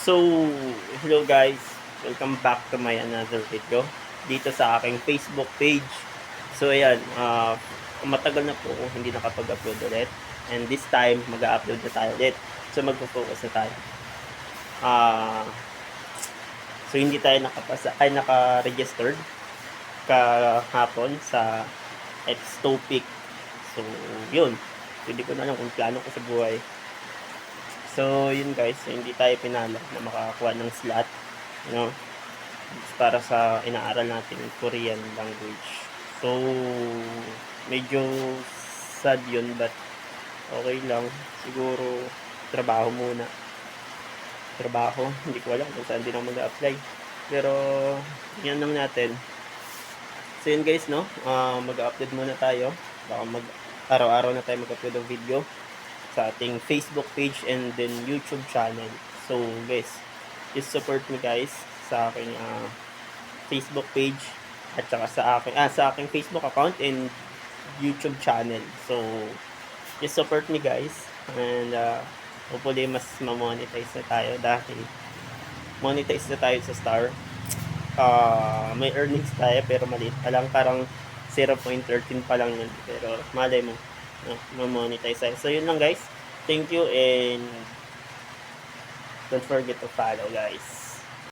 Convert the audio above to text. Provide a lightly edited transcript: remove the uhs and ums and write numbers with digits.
So, hello guys. Welcome back to my another video dito sa aking Facebook page. So, ayan, matagal na po kung hindi nakapag-upload ulit. And this time, mag-upload na tayo ulit. So, magpo-focus na tayo. So, hindi tayo naka-registered kahapon sa Xtopic. So, yun. Hindi ko na alam kung plano ko sa buhay. So, yun guys, hindi tayo pinala na makakakuha ng slot, para sa inaaral natin Korean language. So, medyo sad yun, but okay lang. Siguro, trabaho muna. Trabaho, hindi ko alam kung saan din ako mag-apply. Pero, yan lang natin. So, yun guys, mag-upload muna tayo. Baka araw-araw na tayo mag-upload ng video sa ating Facebook page and then YouTube channel. So guys, just support me guys sa aking Facebook page at saka sa aking Facebook account and YouTube channel. So just support me guys and hopefully mas ma-monetize na tayo dahil monetize na tayo sa Star. May earnings tayo pero maliit pa lang, parang 0.13 pa lang yun, pero malay mo ma-monetize tayo. So yun lang guys, thank you and don't forget to follow guys.